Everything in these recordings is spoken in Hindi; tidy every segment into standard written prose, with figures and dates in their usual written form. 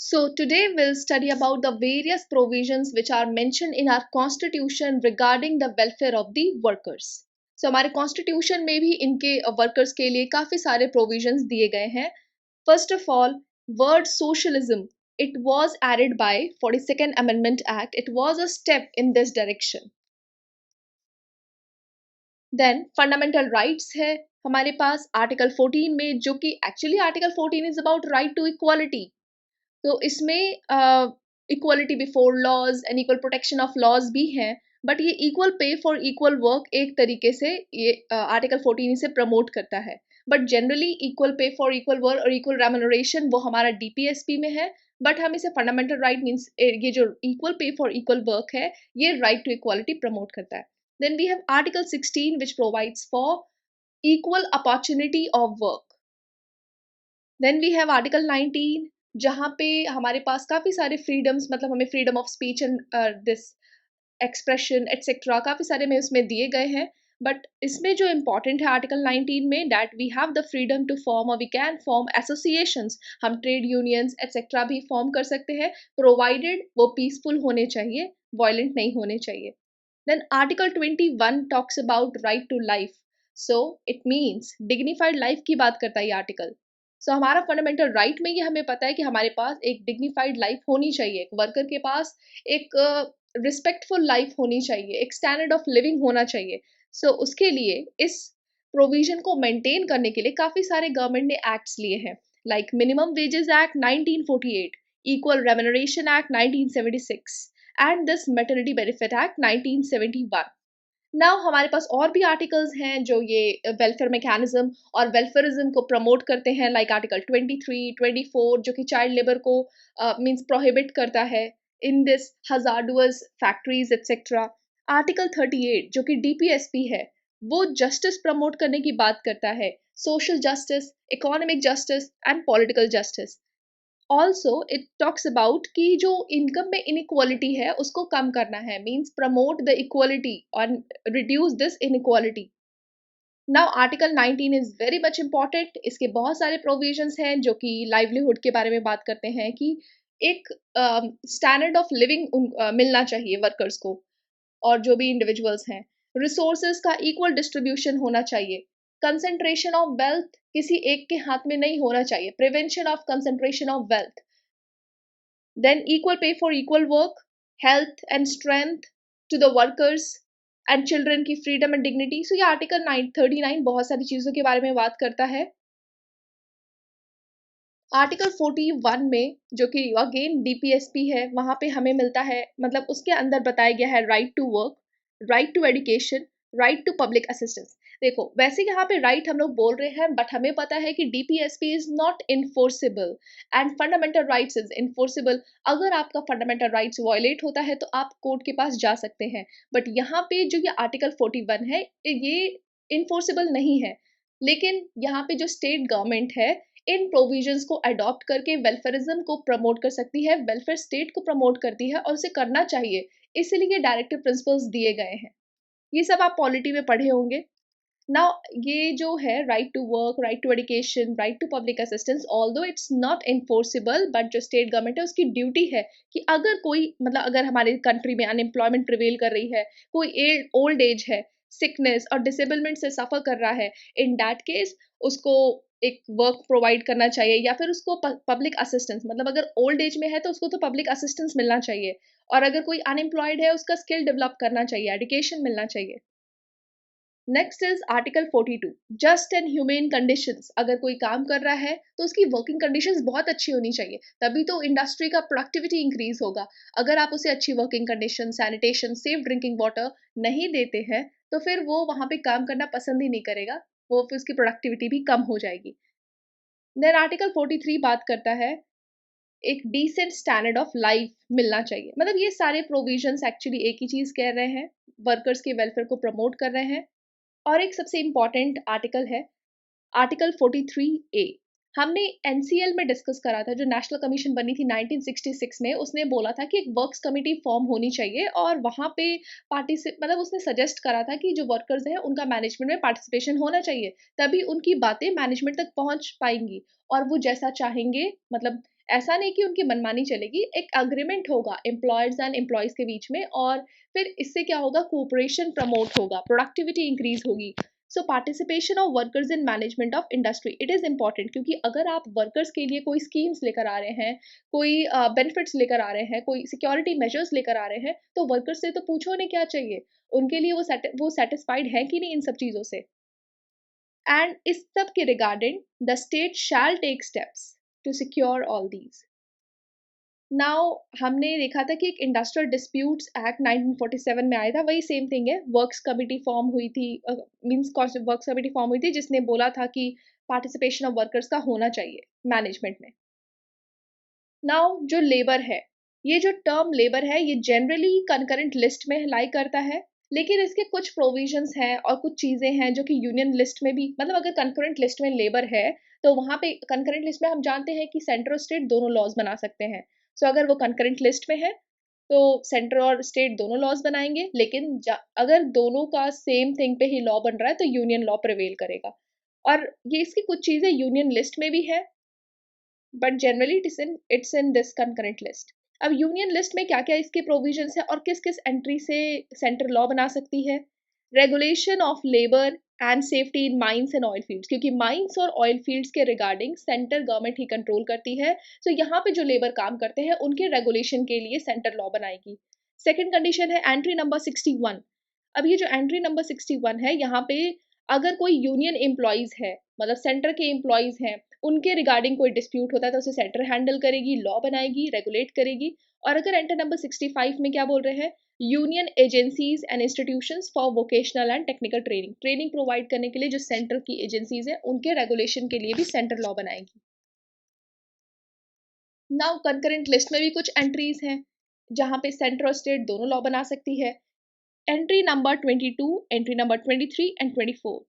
So today we'll study about the various provisions which are mentioned in our constitution regarding the welfare of the workers. So हमारे constitution में भी इनके workers के लिए काफी सारे provisions दिए गए हैं. First of all, word socialism, it was added by 42nd Amendment Act. It was a step in this direction. Then fundamental rights है हमारे पास आर्टिकल 14 में, जो कि actually article 14 is about right to equality. तो इसमें equality before laws and equal protection of laws भी हैं, बट ये equal pay for equal work एक तरीके से ये आर्टिकल 14 इसे प्रमोट करता है. But generally equal pay for equal work और इक्वल रेम्यूनरेशन वो हमारा डीपीएसपी में है, बट हम इसे फंडामेंटल राइट मीन्स ये जो equal pay for equal work है ये राइट टू इक्वालिटी प्रमोट करता है. Then we have Article 16 which provides for equal opportunity of work. Then we have Article 19 जहाँ पे हमारे पास काफ़ी सारे फ्रीडम्स, मतलब हमें freedom of speech and this expression etcetera काफ़ी सारे में उसमें दिए गए हैं. बट इसमें जो इम्पॉर्टेंट है आर्टिकल 19 में, that we have the freedom to form और वी कैन फॉर्म एसोसिएशंस. हम ट्रेड यूनियंस एट्सेट्रा भी फॉर्म कर सकते हैं, प्रोवाइडेड वो पीसफुल होने चाहिए, वायलेंट नहीं होने चाहिए. Then Article 21 talks about right to life. So it means dignified life की बात करता है ये आर्टिकल. So हमारा फंडामेंटल राइट में ये हमें पता है कि हमारे पास एक डिग्निफाइड लाइफ होनी चाहिए, एक वर्कर के पास एक रिस्पेक्टफुल लाइफ होनी चाहिए, एक स्टैंडर्ड ऑफ लिविंग होना चाहिए. So उसके लिए इस प्रोविजन को मेंटेन करने के लिए काफ़ी सारे गवर्नमेंट ने एक्ट्स लिए हैं, like minimum wages act 1948, equal remuneration act 1976 and this maternity benefit act 1971. Now हमारे पास और भी आर्टिकल्स हैं जो ये वेलफेयर मैकेनिज्म और वेलफेयरिज्म को प्रमोट करते हैं, लाइक आर्टिकल 23, 24 जो कि चाइल्ड लेबर को मींस प्रोहिबिट करता है in this hazardous factories etcetera. Article 38 जो कि डीपीएसपी है वो जस्टिस प्रमोट करने की बात करता है, social justice, economic justice and political justice. Also it talks about कि जो इनकम में इनइक्वालिटी है उसको कम करना है, मीन्स प्रमोट द इक्वालिटी और reduce this inequality. Now article 19 is very much important. इसके बहुत सारे प्रोविजंस हैं जो कि लाइवलीहुड के बारे में बात करते हैं कि एक स्टैंडर्ड ऑफ लिविंग मिलना चाहिए वर्कर्स को और जो भी इंडिविजुअल्स हैं. रिसोर्सेज का इक्वल डिस्ट्रीब्यूशन होना चाहिए. कंसंट्रेशन ऑफ वेल्थ किसी एक के हाथ में नहीं होना चाहिए, prevention of concentration of wealth. Then equal pay for equal work, health and strength to the workers and children की फ्रीडम एंड डिग्निटी. सो ये आर्टिकल 39 बहुत सारी चीज़ों के बारे में बात करता है. आर्टिकल 41 में जो कि अगेन डीपीएसपी है, वहाँ पे हमें मिलता है, मतलब उसके अंदर बताया गया है right to work, right to education, right to public assistance. देखो वैसे यहाँ पे राइट हम लोग बोल रहे हैं, बट हमें पता है कि DPSP is not enforceable and fundamental rights is enforceable. अगर आपका फंडामेंटल राइट्स वायलेट होता है तो आप कोर्ट के पास जा सकते हैं, बट यहाँ पे जो ये आर्टिकल 41 है ये इन्फोर्सेबल नहीं है. लेकिन यहाँ पे जो स्टेट गवर्नमेंट है इन प्रोविजंस को अडॉप्ट करके वेलफेयरिज्म को प्रमोट कर सकती है, वेलफेयर स्टेट को प्रमोट करती है और उसे करना चाहिए, इसलिए डायरेक्टिव प्रिंसिपल्स दिए गए हैं. ये सब आप पॉलिटी में पढ़े होंगे. नाउ ये जो है right to work, right to education, right to public assistance, although it's not enforceable, but जो स्टेट गवर्नमेंट है उसकी ड्यूटी है कि अगर कोई, मतलब अगर हमारे कंट्री में अनएम्प्लॉयमेंट प्रिवेल कर रही है, कोई ओल्ड एज है, सिकनेस और डिसेबलमेंट से सफ़र कर रहा है, इन दैट केस उसको एक वर्क प्रोवाइड करना चाहिए या फिर उसको पब्लिक असिस्टेंस, मतलब अगर ओल्ड एज में है तो उसको तो पब्लिक असिस्टेंस मिलना चाहिए, और अगर कोई अनएम्प्लॉयड है उसका स्किल डेवलप करना चाहिए, एजुकेशन मिलना चाहिए. Next is article 42, just and humane conditions. अगर कोई काम कर रहा है तो उसकी वर्किंग कंडीशंस बहुत अच्छी होनी चाहिए, तभी तो इंडस्ट्री का प्रोडक्टिविटी इंक्रीज होगा. अगर आप उसे अच्छी working condition, sanitation, safe drinking water नहीं देते हैं तो फिर वो वहाँ पे काम करना पसंद ही नहीं करेगा, वो फिर उसकी प्रोडक्टिविटी भी कम हो जाएगी. देन आर्टिकल 43 बात करता है एक डिसेंट स्टैंडर्ड ऑफ लाइफ मिलना चाहिए. मतलब ये सारे प्रोविजंस एक्चुअली एक ही चीज़ कह रहे हैं, वर्कर्स के वेलफेयर को प्रमोट कर रहे हैं. और एक सबसे इम्पॉर्टेंट आर्टिकल है आर्टिकल 43A. हमने एनसीएल में डिस्कस करा था, जो नेशनल कमीशन बनी थी 1966 में, उसने बोला था कि एक वर्क्स कमेटी फॉर्म होनी चाहिए और वहाँ पे मतलब उसने सजेस्ट करा था कि जो वर्कर्स हैं उनका मैनेजमेंट में पार्टिसिपेशन होना चाहिए, तभी उनकी बातें मैनेजमेंट तक पहुँच पाएंगी और वो जैसा चाहेंगे, मतलब ऐसा नहीं कि उनकी मनमानी चलेगी, एक अग्रीमेंट होगा एम्प्लॉयर्स एंड एम्प्लॉयज के बीच में, और फिर इससे क्या होगा, कोऑपरेशन प्रमोट होगा, प्रोडक्टिविटी इंक्रीज होगी। So participation of workers in management of industry, it is important, क्योंकि अगर आप वर्कर्स के लिए कोई स्कीम्स लेकर आ रहे हैं, कोई बेनिफिट्स लेकर आ रहे हैं, कोई सिक्योरिटी मेजर्स लेकर आ रहे हैं, तो वर्कर्स से तो पूछो उन्हें क्या चाहिए, उनके लिए वो सेटिस्फाइड है कि नहीं इन सब चीज़ों से। एंड इस सब के regarding the state shall take steps to secure all these. Now हमने देखा था कि एक इंडस्ट्रियल डिस्प्यूट्स एक्ट 1947 में आया था, वही सेम थिंग है, वर्क्स कमिटी फॉर्म हुई थी, मींस वर्क्स कमिटी फॉर्म हुई थी जिसने बोला था कि पार्टिसिपेशन ऑफ वर्कर्स का होना चाहिए मैनेजमेंट में। नाउ जो लेबर है, ये जो टर्म लेबर है, ये जनरली कंकरेंट लिस्ट में लाई करता है, लेकिन इसके कुछ प्रोविजंस हैं और कुछ चीज़ें हैं जो कि यूनियन लिस्ट में भी, मतलब अगर कंकरेंट लिस्ट में लेबर है तो वहाँ पे कंकरेंट लिस्ट में हम जानते हैं कि सेंटर और स्टेट दोनों लॉज बना सकते हैं। सो अगर वो कंकरेंट लिस्ट में है तो सेंटर और स्टेट दोनों लॉज बनाएंगे, लेकिन अगर दोनों का सेम थिंग पे ही लॉ बन रहा है तो यूनियन लॉ प्रिवेल करेगा। और ये इसकी कुछ चीज़ें यूनियन लिस्ट में भी है, but generally it's in this concurrent list. अब यूनियन लिस्ट में क्या क्या इसके प्रोविजंस है और किस किस एंट्री से सेंटर लॉ बना सकती है। Regulation of labour and safety in mines and oil fields, क्योंकि माइंस और ऑयल फील्ड्स के रिगार्डिंग सेंट्रल गवर्नमेंट ही कंट्रोल करती है, तो यहाँ पे जो लेबर काम करते हैं उनके रेगुलेशन के लिए सेंटर लॉ बनाएगी। सेकेंड कंडीशन है एंट्री नंबर 61। अब ये जो एंट्री नंबर 61 है, यहाँ पे अगर कोई यूनियन एम्प्लॉयज है, मतलब सेंटर के एम्प्लॉयज हैं, उनके रिगार्डिंग कोई डिस्प्यूट होता है तो उसे सेंटर हैंडल करेगी, लॉ बनाएगी, रेगुलेट करेगी। और अगर एंटर नंबर 65 में क्या बोल रहे हैं, union agencies and institutions for vocational and technical training, training provide करने के लिए जो सेंटर की एजेंसीज हैं उनके रेगुलेशन के लिए भी सेंटर लॉ बनाएगी। नाउ कंकरेंट लिस्ट में भी कुछ एंट्रीज हैं जहाँ पे सेंटर और स्टेट दोनों लॉ बना सकती है। Entry number 22, entry number 23 and 24।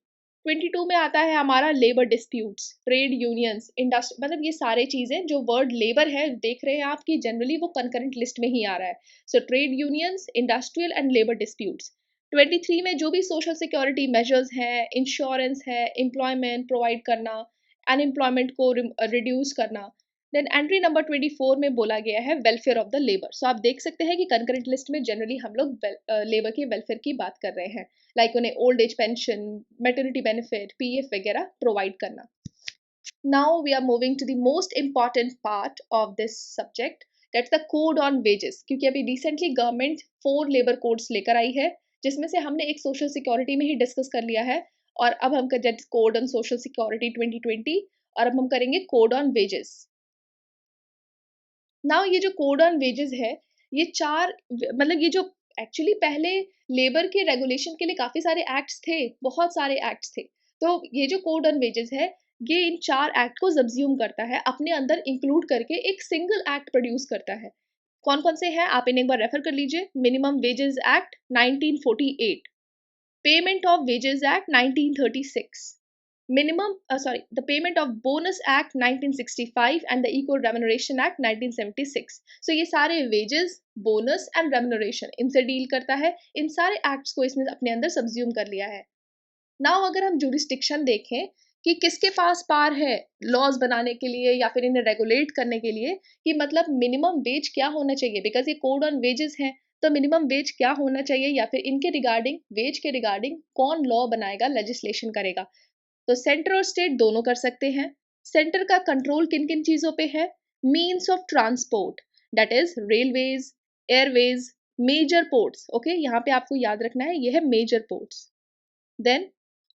22 में आता है हमारा labour disputes, trade unions, industry, मतलब ये सारे चीज़ें, जो वर्ड लेबर है देख रहे हैं आप कि जनरली वो कंकरेंट लिस्ट में ही आ रहा है। So trade unions, industrial and labour disputes. 23 में जो भी सोशल सिक्योरिटी मेजर्स हैं, इंश्योरेंस है, एम्प्लॉयमेंट प्रोवाइड करना, अनएम्प्लॉयमेंट को रिड्यूस करना। देन एंट्री नंबर 24 में बोला गया है वेलफेयर ऑफ द लेबर। सो आप देख सकते हैं कि कंकरेंट लिस्ट में जनरली हम लोग लेबर के वेलफेयर की बात कर रहे हैं, लाइक उन्हें old age pension, maternity benefit, PF वगैरह प्रोवाइड करना। Now we are moving to the most important part of this subject, that's the code on wages, क्योंकि अभी रिसेंटली गवर्नमेंट 4 लेबर कोड्स लेकर आई है, जिसमें से हमने एक सोशल सिक्योरिटी में ही डिस्कस कर लिया है, और अब हम कर कोड ऑन सोशल सिक्योरिटी 2020, और अब हम करेंगे कोड ऑन वेजेस। नाउ ये जो कोड ऑन वेजेस है, ये चार, मतलब ये जो एक्चुअली पहले लेबर के रेगुलेशन के लिए काफ़ी सारे एक्ट्स थे, बहुत सारे एक्ट्स थे। तो ये जो कोड ऑन वेजेस है, ये इन चार एक्ट को सब्ज्यूम करता है, अपने अंदर इंक्लूड करके एक सिंगल एक्ट प्रोड्यूस करता है। कौन कौन से हैं आप इन्हें एक बार रेफर कर लीजिए। Minimum wages act 1948, payment of wages act 1936, the Payment of Bonus Act 1965 and the Equal Remuneration Act 1976। So ये सारे wages, bonus and remuneration इनसे डील करता है, इन सारे एक्ट्स को इसने अपने अंदर सब्ज्यूम कर लिया है। नाउ अगर हम जुरिस्डिक्शन देखें कि किसके पास पार है लॉज बनाने के लिए या फिर इन्हें रेगुलेट करने के लिए, कि मतलब मिनिमम वेज क्या होना चाहिए, बिकॉज ये कोड ऑन वेजेस है, तो मिनिमम वेज क्या होना चाहिए या फिर इनके रिगार्डिंग, वेज के रिगार्डिंग कौन लॉ बनाएगा, लेजिस्लेशन करेगा। तो सेंटर और स्टेट दोनों कर सकते हैं। सेंटर का कंट्रोल किन किन चीजों पे है, means of transport, that is railways, airways, major ports. Okay, यहाँ पे आपको याद रखना है ये है major ports. Then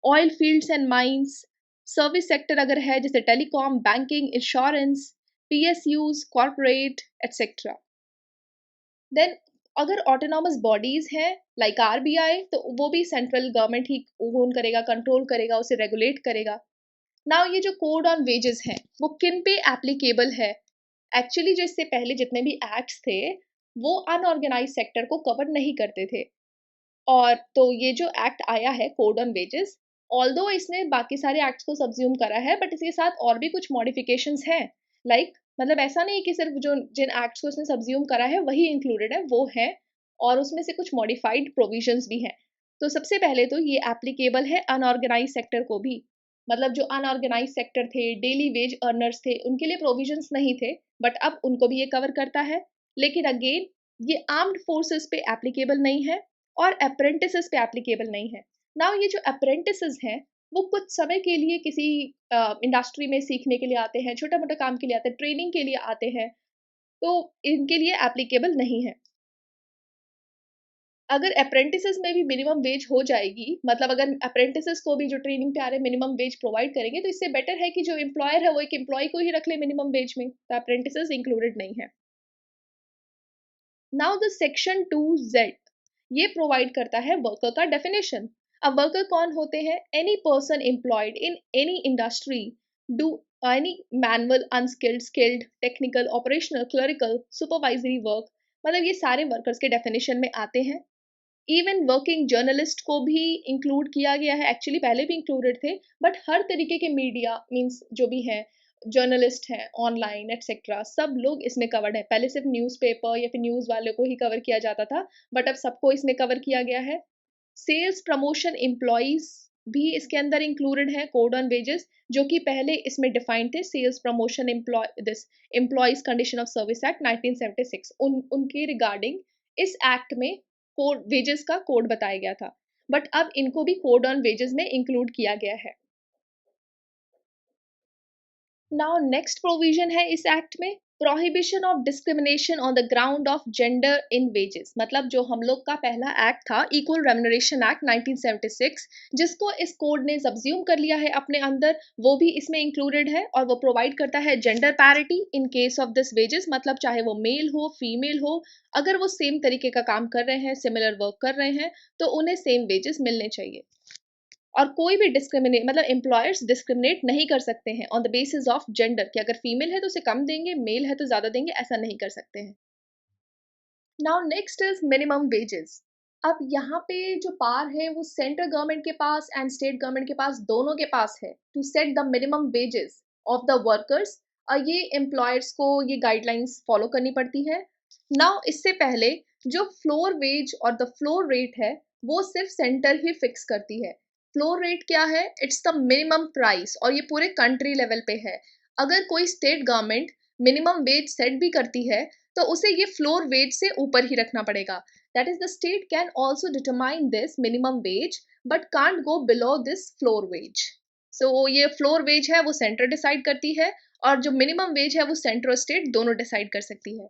oil fields and mines, service sector अगर है जैसे telecom, banking, insurance, PSUs, corporate etcetera. Then अगर ऑटोनॉमस बॉडीज हैं लाइक आरबीआई, तो वो भी सेंट्रल गवर्नमेंट ही ओन करेगा, कंट्रोल करेगा, उसे रेगुलेट करेगा। नाउ ये जो कोड ऑन वेजेस हैं वो किन पे एप्लीकेबल है, एक्चुअली जो इससे पहले जितने भी एक्ट्स थे वो अनऑर्गेनाइज सेक्टर को कवर नहीं करते थे, और तो ये जो एक्ट आया है कोड ऑन वेजेस, ऑल्दो इसने बाकी सारे एक्ट्स को सब्ज्यूम करा है, बट इसके साथ और भी कुछ मॉडिफिकेशंस हैं, लाइक मतलब ऐसा नहीं कि सिर्फ जो जिन एक्ट्स को इसने सब्ज्यूम करा है वही इंक्लूडेड है, वो है, और उसमें से कुछ मॉडिफाइड प्रोविजंस भी हैं। तो सबसे पहले तो ये एप्लीकेबल है अनऑर्गेनाइज सेक्टर को भी, मतलब जो अनऑर्गेनाइज सेक्टर थे, डेली वेज अर्नर्स थे, उनके लिए प्रोविजंस नहीं थे, बट अब उनको भी ये कवर करता है। लेकिन अगेन ये आर्म्ड फोर्सेस पे एप्लीकेबल नहीं है और अप्रेंटिसेस पे एप्लीकेबल नहीं है। नाउ ये जो अप्रेंटिसेस हैं वो कुछ समय के लिए किसी इंडस्ट्री में सीखने के लिए आते हैं, छोटा मोटा काम के लिए आते हैं, ट्रेनिंग के लिए आते हैं, तो इनके लिए एप्लीकेबल नहीं है। अगर अप्रेंटिसेस में भी मिनिमम वेज हो जाएगी, मतलब अगर अप्रेंटिसेस को भी जो ट्रेनिंग पे आ रहे हैं मिनिमम वेज प्रोवाइड करेंगे, तो इससे बेटर है कि जो एम्प्लॉयर है वो एक एम्प्लॉय को ही रख ले मिनिमम वेज में, तो अप्रेंटिसेस इंक्लूडेड नहीं है। नाउ द सेक्शन 2Z ये प्रोवाइड करता है वर्कर का डेफिनेशन। अब वर्कर कौन होते हैं? Any person employed in any industry do any manual, unskilled, skilled, technical, operational, clerical, supervisory work, मतलब ये सारे वर्कर्स के डेफिनेशन में आते हैं। इवन वर्किंग जर्नलिस्ट को भी इंक्लूड किया गया है, एक्चुअली पहले भी इंक्लूडेड थे, बट हर तरीके के मीडिया मींस जो भी हैं, जर्नलिस्ट हैं, ऑनलाइन एटसेट्रा, सब लोग इसमें कवर्ड है। पहले सिर्फ न्यूज़पेपर या फिर न्यूज़ वाले को ही कवर किया जाता था, बट अब सबको इसमें कवर किया गया है। सेल्स प्रमोशन एम्प्लॉयज भी इसके अंदर इंक्लूडेड हैं, कोड ऑन वेजेस, जो कि पहले इसमें डिफाइंड थे, sales promotion employ this employees condition of service act 1976, उनके रिगार्डिंग इस एक्ट में कोड वेजेस का कोड बताया गया था, बट अब इनको भी कोड ऑन वेजेस में इंक्लूड किया गया है। नाउ नेक्स्ट प्रोविजन है इस एक्ट में, prohibition of discrimination on the ground of gender in wages. मतलब जो हम लोग का पहला एक्ट था, इक्वल रेम्युनरेशन एक्ट 1976, जिसको इस कोड ने सब्ज्यूम कर लिया है अपने अंदर, वो भी इसमें इंक्लूडेड है और वो प्रोवाइड करता है gender parity in case of this wages. मतलब चाहे वो मेल हो फीमेल हो, अगर वो सेम तरीके का काम कर रहे हैं, सिमिलर वर्क कर रहे हैं, तो उन्हें सेम वेजेस मिलने चाहिए। और कोई भी डिस्क्रिमिनेट मतलब एम्प्लॉयर्स डिस्क्रिमिनेट नहीं कर सकते हैं on the basis of gender, कि अगर फीमेल है तो उसे कम देंगे, मेल है तो ज़्यादा देंगे, ऐसा नहीं कर सकते हैं। Now next is minimum wages. अब यहाँ पे जो पार है वो सेंट्रल गवर्नमेंट के पास एंड स्टेट गवर्नमेंट के पास, दोनों के पास है, to set the minimum wages of the workers. और ये एम्प्लॉयर्स को ये गाइडलाइंस फॉलो करनी पड़ती है। नाउ इससे पहले जो फ्लोर वेज और द फ्लोर रेट है वो सिर्फ सेंटर ही फिक्स करती है। फ्लोर रेट क्या है? इट्स द मिनिमम प्राइस, और ये पूरे कंट्री लेवल पे है। अगर कोई state government minimum wage set भी करती है तो उसे ये फ्लोर वेज से ऊपर ही रखना पड़ेगा। That is the state can also determine this minimum wage but can't go below this floor wage. So ये फ्लोर वेज है वो सेंटर डिसाइड करती है, और जो मिनिमम वेज है वो सेंटर और स्टेट दोनों डिसाइड कर सकती है।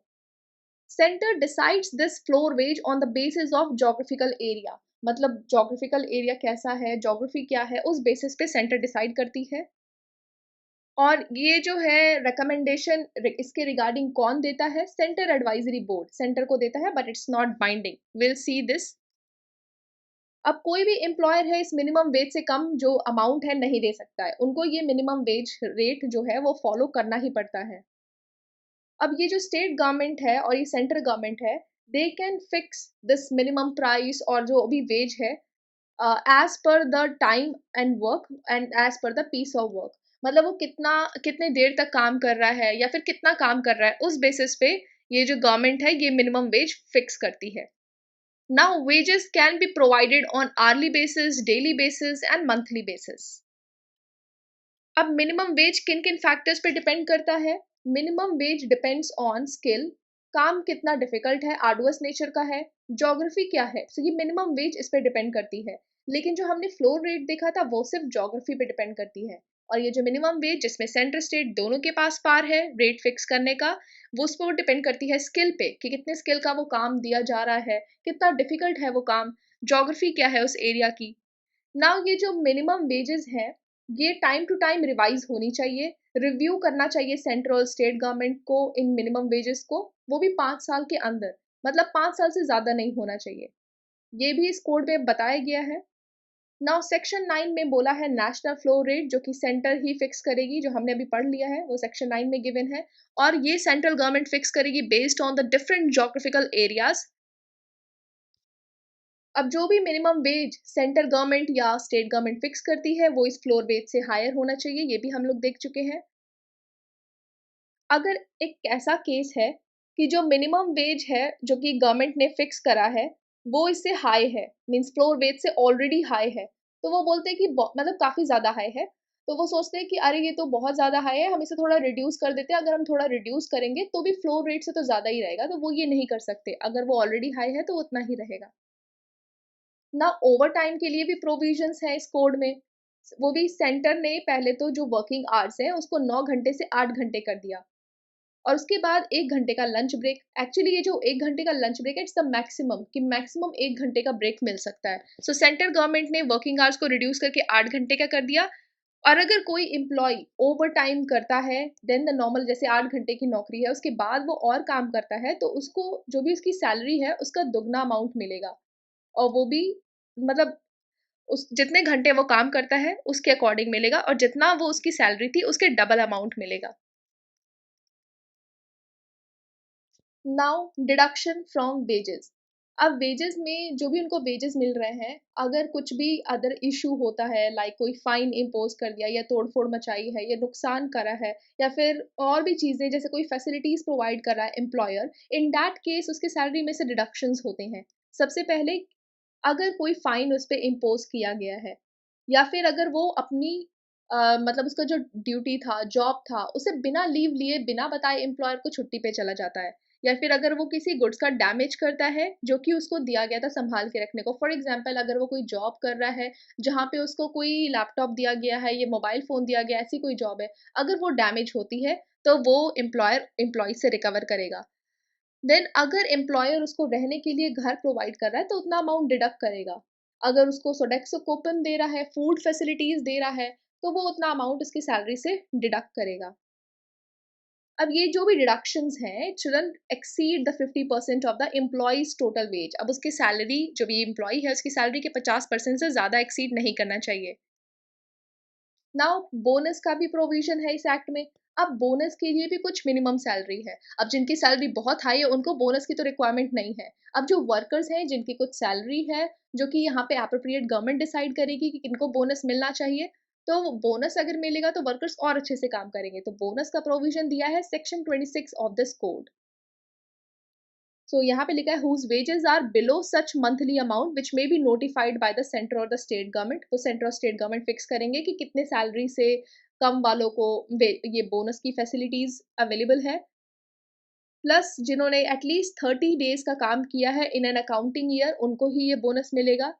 Centre decides this floor veg on the basis of geographical area. मतलब जोग्राफिकल एरिया कैसा है, जोग्राफी क्या है, उस बेसिस पे सेंटर डिसाइड करती है। और ये जो है रिकमेंडेशन इसके रिगार्डिंग कौन देता है? सेंटर एडवाइजरी बोर्ड सेंटर को देता है, but it's not binding. Will see this. अब कोई भी एम्प्लॉयर है इस मिनिमम वेज से कम जो अमाउंट है नहीं दे सकता है, उनको ये मिनिमम वेज रेट जो है वो फॉलो करना ही पड़ता है। अब ये जो स्टेट गवर्नमेंट है और ये सेंट्रल गवर्नमेंट है, they can fix this minimum price और जो अभी वेज है as per the time and work and as per the piece of work. मतलब वो कितने देर तक काम कर रहा है या फिर कितना काम कर रहा है, उस बेसिस पे ये जो गवर्नमेंट है ये मिनिमम वेज फिक्स करती है। Now wages can be provided on hourly basis, daily basis and monthly basis. अब मिनिमम वेज किन किन फैक्टर्स पे डिपेंड करता है? Minimum wage depends on skill, काम कितना डिफिकल्ट है, आर्डुअस नेचर का है, ज्योग्राफी क्या है, तो ये मिनिमम वेज इस पे डिपेंड करती है। लेकिन जो हमने फ्लोर रेट देखा था वो सिर्फ ज्योग्राफी पे डिपेंड करती है। और ये जो मिनिमम वेज जिसमें सेंटर स्टेट दोनों के पास पार है रेट फिक्स करने का, वो उस पर डिपेंड करती है स्किल पे, कि कितने स्किल का वो काम दिया जा रहा है, कितना डिफिकल्ट है वो काम, ज्योग्राफी क्या है उस एरिया की। नाउ ये जो मिनिमम वेजेस हैं ये टाइम टू टाइम रिवाइज होनी चाहिए, रिव्यू करना चाहिए सेंट्रल और स्टेट गवर्नमेंट को इन मिनिमम वेजेस को, वो भी 5 साल के अंदर, मतलब 5 साल से ज़्यादा नहीं होना चाहिए। ये भी इस कोड में बताया गया है। नाउ सेक्शन 9 में बोला है नेशनल फ्लो रेट, जो कि सेंटर ही फिक्स करेगी, जो हमने अभी पढ़ लिया है वो सेक्शन 9 में गिवन है। और ये सेंट्रल गवर्नमेंट फिक्स करेगी based on the different geographical areas. अब जो भी मिनिमम वेज सेंट्रल गवर्नमेंट या स्टेट गवर्नमेंट फिक्स करती है वो इस फ्लोर वेज से हायर होना चाहिए, ये भी हम लोग देख चुके हैं। अगर एक ऐसा केस है कि जो मिनिमम वेज है जो कि गवर्नमेंट ने फिक्स करा है वो इससे हाई है, मींस फ्लोर वेज से ऑलरेडी हाई है, तो वो बोलते हैं कि मतलब काफ़ी ज़्यादा हाई है, तो वो सोचते हैं कि अरे ये तो बहुत ज़्यादा हाई है, हम इसे थोड़ा रिड्यूस कर देते हैं, अगर हम थोड़ा रिड्यूस करेंगे तो भी फ्लोर रेट से तो ज़्यादा ही रहेगा, तो वो ये नहीं कर सकते, अगर वो ऑलरेडी हाई है तो उतना ही रहेगा। ना ओवर टाइम के लिए भी प्रोविजंस हैं इस कोड में, वो भी सेंटर ने पहले तो जो वर्किंग आवर्स है उसको 9 घंटे से 8 घंटे कर दिया और उसके बाद 1 घंटे का लंच ब्रेक। एक्चुअली ये जो 1 घंटे का लंच ब्रेक है इट्स द मैक्सिमम कि मैक्सिमम 1 घंटे का ब्रेक मिल सकता है। सो सेंट्रल गवर्नमेंट ने वर्किंग आवर्स को रिड्यूस करके 8 घंटे का कर दिया और अगर कोई एम्प्लॉय ओवर टाइम करता है देन द नॉर्मल जैसे 8 घंटे की नौकरी है उसके बाद वो और काम करता है तो उसको जो भी उसकी सैलरी है उसका दुगना अमाउंट मिलेगा और वो भी मतलब उस जितने घंटे वो काम करता है उसके अकॉर्डिंग मिलेगा और जितना वो उसकी सैलरी थी उसके डबल अमाउंट मिलेगा। Now deduction from wages. अब वेजेस में जो भी उनको वेजेस मिल रहे हैं अगर कुछ भी अदर इशू होता है लाइक कोई फाइन इम्पोज कर दिया या तोड़फोड़ मचाई है या नुकसान करा है या फिर और भी चीज़ें जैसे कोई फैसिलिटीज प्रोवाइड कर रहा है एम्प्लॉयर इन दैट केस उसके सैलरी में से डिडक्शंस होते हैं। सबसे पहले अगर कोई फाइन उस पे इम्पोज किया गया है या फिर अगर वो अपनी मतलब उसका जो ड्यूटी था, जॉब था, उसे बिना लीव लिए, बिना बताए एम्प्लॉयर को छुट्टी पे चला जाता है या फिर अगर वो किसी गुड्स का डैमेज करता है, जो कि उसको दिया गया था सँभाल के रखने को। फॉर एग्ज़ाम्पल अगर वो कोई जॉब कर रहा है, जहाँ पे उसको कोई लैपटॉप दिया गया है या मोबाइल फ़ोन दिया गया है, ऐसी कोई जॉब है, अगर वो डैमेज होती है, तो वो एम्प्लॉयर एम्प्लॉयी से रिकवर करेगा। देन अगर एम्प्लॉयर उसको रहने के लिए घर प्रोवाइड कर रहा है तो उतना अमाउंट डिडक्ट करेगा। अगर उसको सोडेक्सो कूपन दे रहा है, फूड फैसिलिटीज़ दे रहा है, तो वो उतना अमाउंट उसकी सैलरी से डिडक्ट करेगा। अब ये जो भी डिडक्शंस हैं, it shouldn't exceed the 50% of the employees total wage. अब उसकी सैलरी जो भी एम्प्लॉयी है, उसकी सैलरी के 50% से ज़्यादा एक्सीड नहीं करना चाहिए। नाउ बोनस का भी प्रोविजन है इस एक्ट में। अब बोनस के लिए भी कुछ मिनिमम सैलरी है। अब जिनकी सैलरी बहुत हाई है उनको बोनस की तो रिक्वायरमेंट नहीं है। अब जो वर्कर्स हैं जिनकी कुछ सैलरी है जो कि यहाँ पे एप्रोप्रिएट गवर्नमेंट डिसाइड करेगी कि किनको बोनस मिलना चाहिए, तो बोनस अगर मिलेगा तो वर्कर्स और अच्छे से काम करेंगे। तो बोनस का प्रोविजन दिया है section 26 of this code. So यहाँ पे लिखा है whose wages are below such monthly amount which may be notified by the centre और द स्टेट गवर्नमेंट। तो सेंटर और स्टेट गवर्नमेंट फिक्स करेंगे कि कितने सैलरी से कम वालों को ये बोनस की फैसिलिटीज अवेलेबल है। प्लस जिन्होंने एटलीस्ट 30 डेज का काम किया है इन एन अकाउंटिंग ईयर उनको ही ये बोनस मिलेगा।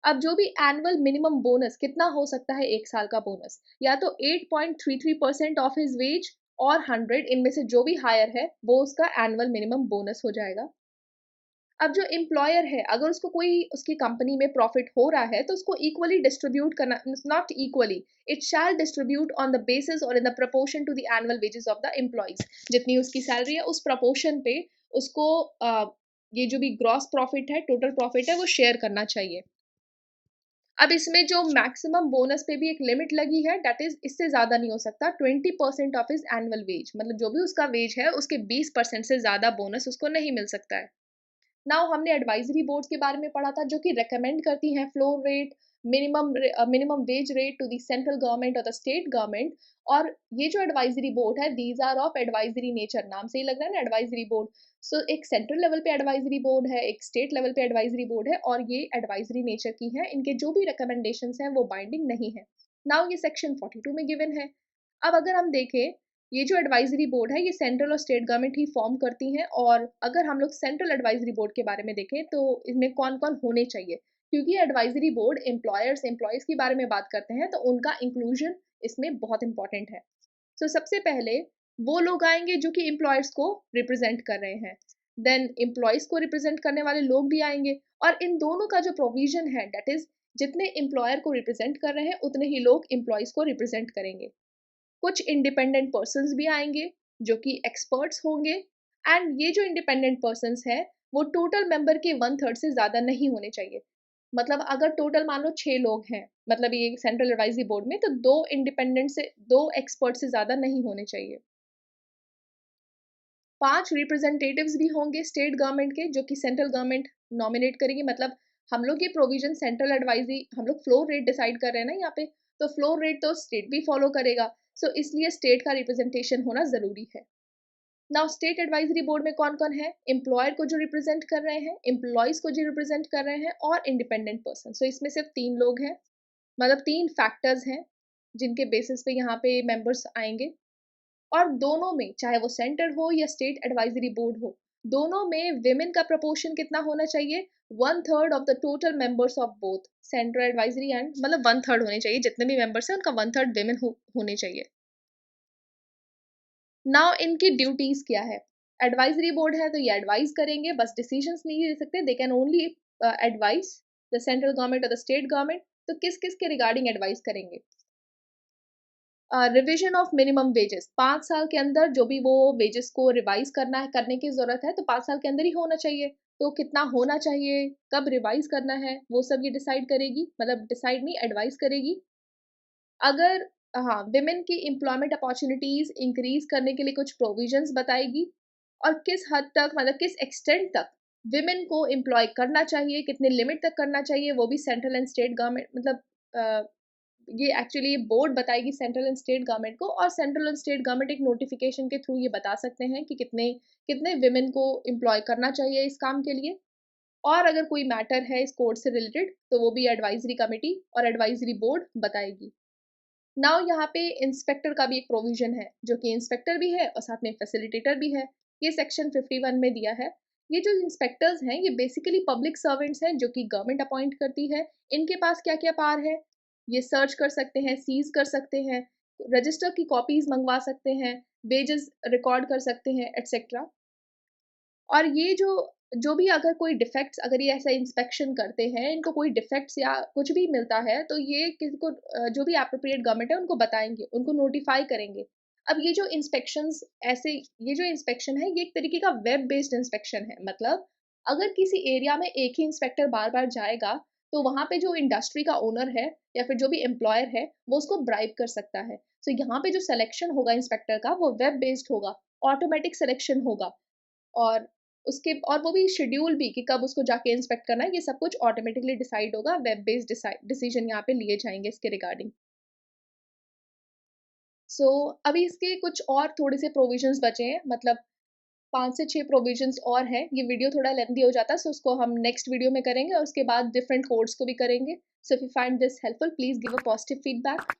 अब जो भी एनुअल मिनिमम बोनस कितना हो सकता है एक साल का बोनस, या तो 8.33% ऑफ हिज वेज और 100 इनमें से जो भी हायर है वो उसका एनुअल मिनिमम बोनस हो जाएगा। अब जो एम्प्लॉयर है अगर उसको कोई उसकी कंपनी में प्रॉफिट हो रहा है तो उसको इक्वली डिस्ट्रीब्यूट करना, not equally, it shall distribute on the basis और in the proportion to the annual wages of the employees. जितनी उसकी सैलरी है उस प्रपोर्शन पे उसको ये जो भी ग्रॉस प्रॉफिट है, टोटल प्रॉफिट है, वो शेयर करना चाहिए। अब इसमें जो मैक्सिमम बोनस पे भी एक लिमिट लगी है, दैट इज इससे ज्यादा नहीं हो सकता। 20% ऑफ हिज एनुअल वेज, मतलब जो भी उसका वेज है उसके 20% से ज्यादा बोनस उसको नहीं मिल सकता है। नाउ हमने एडवाइजरी बोर्ड्स के बारे में पढ़ा था जो कि रेकमेंड करती हैं floor rate, minimum wage rate to the central government और द स्टेट गवर्नमेंट। और ये जो एडवाइजरी बोर्ड है these are of advisory nature, नाम से ही लग रहा है ना एडवाइजरी बोर्ड। सो एक सेंट्रल लेवल पे एडवाइजरी बोर्ड है, एक स्टेट लेवल पे एडवाइजरी बोर्ड है और ये एडवाइजरी नेचर की है। इनके जो भी रिकमेंडेशंस हैं वो बाइंडिंग नहीं है। नाउ ये सेक्शन 42 में गिवन है। अब अगर हम देखें, ये जो एडवाइजरी बोर्ड है ये सेंट्रल और स्टेट गवर्नमेंट ही फॉर्म करती हैं। और अगर हम लोग सेंट्रल एडवाइजरी बोर्ड के बारे में देखें तो इसमें कौन कौन होने चाहिए, क्योंकि एडवाइजरी बोर्ड एम्प्लॉयर्स एम्प्लॉयज़ के बारे में बात करते हैं तो उनका इंक्लूजन इसमें बहुत इंपॉर्टेंट है। सो सबसे पहले वो लोग आएंगे जो कि एम्प्लॉयर्स को रिप्रेजेंट कर रहे हैं। देन एम्प्लॉयज़ को रिप्रेजेंट करने वाले लोग भी आएंगे और इन दोनों का जो प्रोविजन है दैट इज जितने एम्प्लॉयर को रिप्रेजेंट कर रहे हैं उतने ही लोग एम्प्लॉयज़ को रिप्रेजेंट करेंगे। कुछ इंडिपेंडेंट पर्सन्स भी आएंगे जो कि एक्सपर्ट्स होंगे। एंड ये जो इंडिपेंडेंट पर्सन्स है वो टोटल मेंबर के 1/3 से ज़्यादा नहीं होने चाहिए। मतलब अगर टोटल मान लो 6 लोग हैं, मतलब ये सेंट्रल एडवाइजरी बोर्ड में, तो 2 एक्सपर्ट से ज़्यादा नहीं होने चाहिए। 5 रिप्रेजेंटेटिव्स भी होंगे स्टेट गवर्नमेंट के जो कि सेंट्रल गवर्नमेंट नॉमिनेट करेगी। मतलब हम लोग ये प्रोविजन सेंट्रल एडवाइजरी, हम लोग फ्लोर रेट डिसाइड कर रहे हैं ना यहाँ पे, तो फ्लोर रेट तो स्टेट भी फॉलो करेगा। सो इसलिए स्टेट का रिप्रेजेंटेशन होना ज़रूरी है। नाउ स्टेट एडवाइजरी बोर्ड में कौन कौन है, एम्प्लॉयर को जो रिप्रेजेंट कर रहे हैं, एम्प्लॉयज़ को जो रिप्रेजेंट कर रहे हैं और इंडिपेंडेंट पर्सन। सो इसमें सिर्फ 3 लोग हैं, मतलब 3 फैक्टर्स हैं। जिनके बेसिस पे यहाँ पे मेंबर्स आएंगे। और दोनों में, चाहे वो सेंटर हो या स्टेट एडवाइजरी बोर्ड हो, दोनों में विमेन का प्रपोर्शन कितना होना चाहिए? 1/3 of the total members of both central advisory and, मतलब 1/3 होने चाहिए, जितने भी मेंबर्स हैं उनका 1/3 विमेन होने चाहिए। नाउ इनकी ड्यूटीज क्या है? एडवाइजरी बोर्ड है तो ये एडवाइस करेंगे, बस डिसीजंस नहीं ले सकते, they can only advice the central government और द स्टेट गवर्नमेंट। तो किस किस के रिगार्डिंग एडवाइस करेंगे? रिविजन ऑफ मिनिमम वेजेस, 5 साल के अंदर जो भी वो वेजेस को रिवाइज करने की जरूरत है, तो 5 साल के अंदर ही होना चाहिए। तो कितना होना चाहिए, कब रिवाइज करना है, वो सब ये डिसाइड करेगी, मतलब डिसाइड नहीं, एडवाइस करेगी। अगर, हाँ, विमेन की एम्प्लॉयमेंट अपॉर्चुनिटीज इंक्रीज करने के लिए कुछ प्रोविजंस बताएगी, और किस हद तक, मतलब किस एक्सटेंट तक विमेन को एम्प्लॉय करना चाहिए, कितने लिमिट तक करना चाहिए, वो भी सेंट्रल एंड स्टेट गवर्नमेंट, मतलब ये एक्चुअली बोर्ड बताएगी सेंट्रल एंड स्टेट गवर्नमेंट को, और सेंट्रल एंड स्टेट गवर्नमेंट एक नोटिफिकेशन के थ्रू ये बता सकते हैं कि कितने कितने विमेन को एम्प्लॉय करना चाहिए इस काम के लिए। और अगर कोई मैटर है इस कोड से रिलेटेड, तो वो भी एडवाइजरी कमेटी और एडवाइजरी बोर्ड बताएगी। नाउ यहाँ पे इंस्पेक्टर का भी एक प्रोविजन है, जो कि इंस्पेक्टर भी है और साथ में फैसिलिटेटर भी है। ये सेक्शन 51 में दिया है। ये जो इंस्पेक्टर्स हैं, ये बेसिकली पब्लिक सर्वेंट्स हैं जो कि गवर्नमेंट अपॉइंट करती है। इनके पास क्या क्या पावर है? ये सर्च कर सकते हैं, सीज कर सकते हैं, रजिस्टर की कॉपीज मंगवा सकते हैं, वेजेस रिकॉर्ड कर सकते हैं, एटसेट्रा। और ये जो भी अगर कोई डिफेक्ट्स, अगर ये ऐसा इंस्पेक्शन करते हैं, इनको कोई डिफेक्ट्स या कुछ भी मिलता है, तो ये किसी को, जो भी एप्रोप्रिएट गवर्नमेंट है उनको बताएंगे, उनको नोटिफाई करेंगे। अब ये जो इंस्पेक्शंस, ऐसे ये जो इंस्पेक्शन है, ये एक तरीके का वेब बेस्ड इंस्पेक्शन है। मतलब अगर किसी एरिया में एक ही इंस्पेक्टर बार बार जाएगा, तो वहाँ पे जो इंडस्ट्री का ओनर है या फिर जो भी एम्प्लॉयर है, वो उसको ब्राइब कर सकता है। तो यहाँ पे जो सिलेक्शन होगा इंस्पेक्टर का, वो वेब बेस्ड होगा, ऑटोमेटिक सिलेक्शन होगा। और उसके, और वो भी शेड्यूल भी कि कब उसको जाके इंस्पेक्ट करना है, ये सब कुछ ऑटोमेटिकली डिसाइड होगा, वेब बेस्ड डिसीजन यहाँ पे लिए जाएंगे इसके रिगार्डिंग। सो अभी इसके कुछ और थोड़े से प्रोविजंस बचे हैं, मतलब 5 से 6 प्रोविजंस और हैं। ये वीडियो थोड़ा लेंथी हो जाता है, सो उसको हम नेक्स्ट वीडियो में करेंगे, और उसके बाद डिफरेंट कोड्स को भी करेंगे। So if you find this helpful, please give a positive feedback.